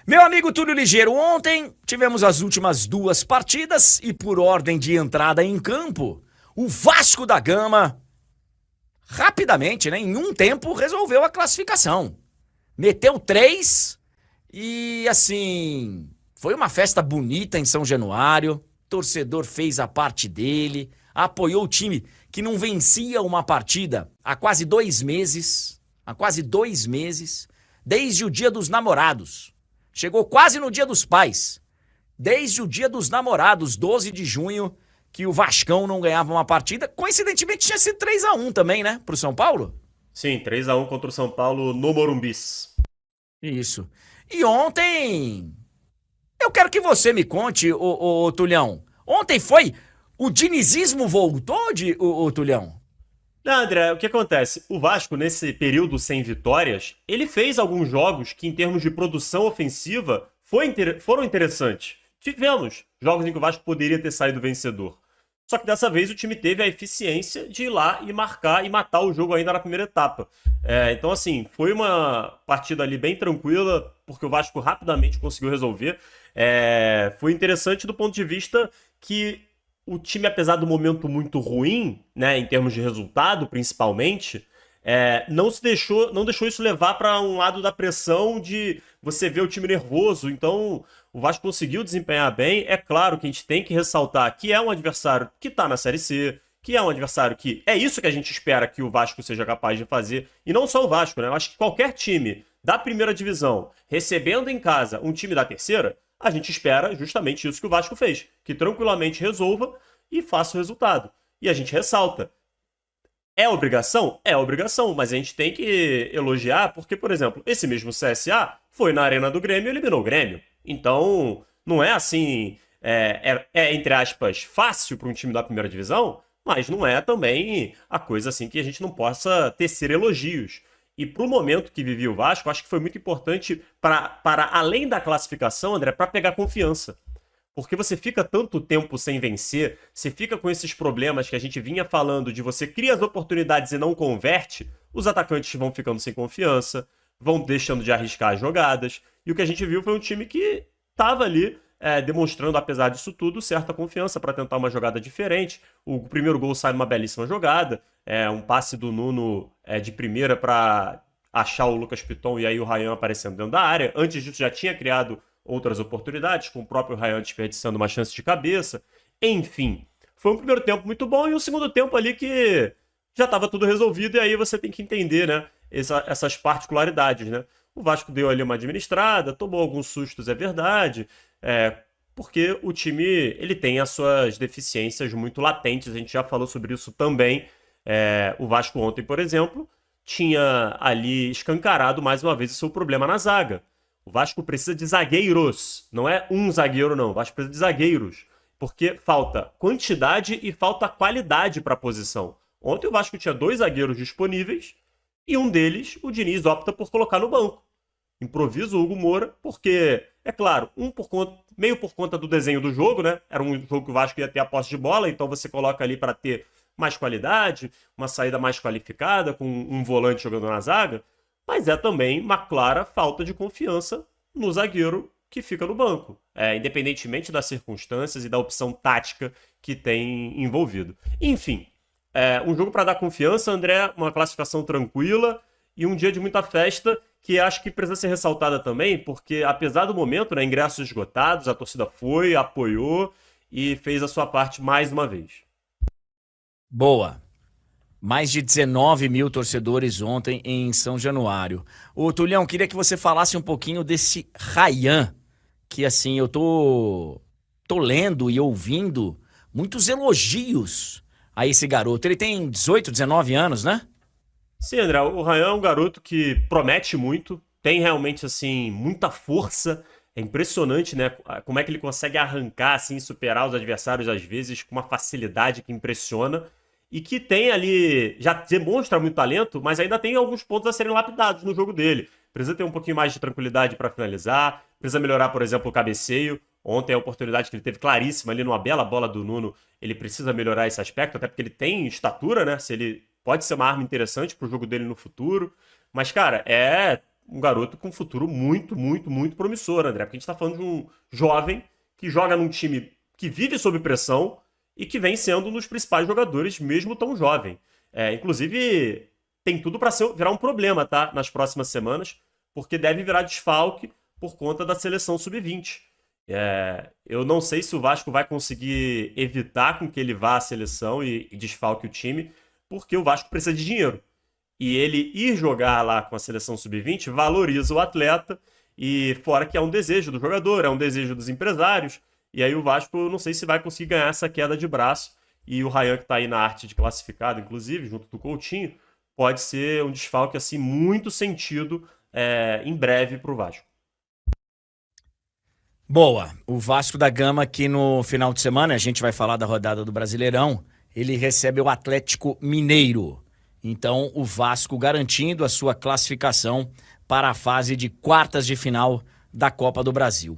Meu amigo Túlio Ligeiro, ontem tivemos as últimas duas partidas e por ordem de entrada em campo, o Vasco da Gama rapidamente, né, em um tempo, resolveu a classificação. Meteu três e, assim, foi uma festa bonita em São Januário. O torcedor fez a parte dele, apoiou o time que não vencia uma partida há quase 2 meses. Há quase 2 meses, desde o Dia dos Namorados. Chegou quase no Dia dos Pais. Desde o Dia dos Namorados, 12 de junho, que o Vascão não ganhava uma partida. Coincidentemente, tinha sido 3-1 também, né? Pro São Paulo? Sim, 3-1 contra o São Paulo no Morumbis. Isso. E ontem, eu quero que você me conte, ô Tulhão. Ontem foi. O dinizismo voltou, ô Tulhão? Não, André, o que acontece? O Vasco, nesse período sem vitórias, ele fez alguns jogos que, em termos de produção ofensiva, foram interessantes. Tivemos jogos em que o Vasco poderia ter saído vencedor. Só que dessa vez o time teve a eficiência de ir lá e marcar e matar o jogo ainda na primeira etapa. Então, assim, foi uma partida ali bem tranquila, porque o Vasco rapidamente conseguiu resolver. Foi interessante do ponto de vista que o time, apesar do momento muito ruim, né, em termos de resultado, principalmente, não deixou isso levar para um lado da pressão de você ver o time nervoso. Então, o Vasco conseguiu desempenhar bem. É claro que a gente tem que ressaltar que é um adversário que está na Série C, que é um adversário que é isso que a gente espera que o Vasco seja capaz de fazer. E não só o Vasco, né? Eu acho que qualquer time da primeira divisão recebendo em casa um time da terceira, a gente espera justamente isso que o Vasco fez, que tranquilamente resolva e faça o resultado. E a gente ressalta. É obrigação? É obrigação, mas a gente tem que elogiar porque, por exemplo, esse mesmo CSA foi na Arena do Grêmio e eliminou o Grêmio. Então, não é assim, entre aspas, fácil para um time da primeira divisão, mas não é também a coisa assim que a gente não possa tecer elogios. E para o momento que vivia o Vasco, acho que foi muito importante para além da classificação, André, para pegar confiança. Porque você fica tanto tempo sem vencer, você fica com esses problemas que a gente vinha falando de você cria as oportunidades e não converte, os atacantes vão ficando sem confiança, vão deixando de arriscar as jogadas. E o que a gente viu foi um time que estava ali demonstrando, apesar disso tudo, certa confiança para tentar uma jogada diferente. O primeiro gol sai numa belíssima jogada, um passe do Nuno de primeira para achar o Lucas Piton e aí o Ryan aparecendo dentro da área. Antes disso já tinha criado outras oportunidades, com o próprio Ryan desperdiçando uma chance de cabeça. Enfim, foi um primeiro tempo muito bom e um segundo tempo ali que já estava tudo resolvido e aí você tem que entender, né, essas particularidades, né? O Vasco deu ali uma administrada, tomou alguns sustos, é verdade, porque o time ele tem as suas deficiências muito latentes, a gente já falou sobre isso também. O Vasco ontem, por exemplo, tinha ali escancarado mais uma vez o seu problema na zaga. O Vasco precisa de zagueiros, não é um zagueiro não, o Vasco precisa de zagueiros, porque falta quantidade e falta qualidade para a posição. Ontem o Vasco tinha 2 zagueiros disponíveis e um deles o Diniz opta por colocar no banco. Improvisa o Hugo Moura, porque, é claro, meio por conta do desenho do jogo, né? Era um jogo que o Vasco ia ter a posse de bola, então você coloca ali para ter mais qualidade, uma saída mais qualificada, com um volante jogando na zaga, mas é também uma clara falta de confiança no zagueiro que fica no banco, independentemente das circunstâncias e da opção tática que tem envolvido. Enfim, um jogo para dar confiança, André, uma classificação tranquila e um dia de muita festa que acho que precisa ser ressaltada também, porque apesar do momento, né, ingressos esgotados, a torcida foi, apoiou e fez a sua parte mais uma vez. Boa. Mais de 19 mil torcedores ontem em São Januário. Ô, Tulhão, queria que você falasse um pouquinho desse Ryan, que assim, eu tô lendo e ouvindo muitos elogios a esse garoto. Ele tem 18, 19 anos, né? Sim, André, o Ryan é um garoto que promete muito, tem realmente, assim, muita força. É impressionante, né, como é que ele consegue arrancar, assim, superar os adversários, às vezes, com uma facilidade que impressiona. E que tem ali, já demonstra muito talento, mas ainda tem alguns pontos a serem lapidados no jogo dele. Precisa ter um pouquinho mais de tranquilidade para finalizar, precisa melhorar, por exemplo, o cabeceio. Ontem a oportunidade que ele teve claríssima ali numa bela bola do Nuno, ele precisa melhorar esse aspecto, até porque ele tem estatura, né? Se ele pode ser uma arma interessante pro jogo dele no futuro. Mas, cara, um garoto com um futuro muito, muito, muito promissor, André. Porque a gente está falando de um jovem que joga num time que vive sob pressão e que vem sendo um dos principais jogadores, mesmo tão jovem. Inclusive, tem tudo para virar um problema, tá? Nas próximas semanas, porque deve virar desfalque por conta da seleção sub-20. Eu não sei se o Vasco vai conseguir evitar com que ele vá à seleção e desfalque o time, porque o Vasco precisa de dinheiro. E ele ir jogar lá com a seleção sub-20 valoriza o atleta, e fora que é um desejo do jogador, é um desejo dos empresários, e aí o Vasco não sei se vai conseguir ganhar essa queda de braço, e o Ryan, que está aí na arte de classificado, inclusive, junto do Coutinho, pode ser um desfalque assim muito sentido em breve para o Vasco. Boa, o Vasco da Gama aqui no final de semana, a gente vai falar da rodada do Brasileirão, ele recebe o Atlético Mineiro. Então o Vasco garantindo a sua classificação para a fase de quartas de final da Copa do Brasil.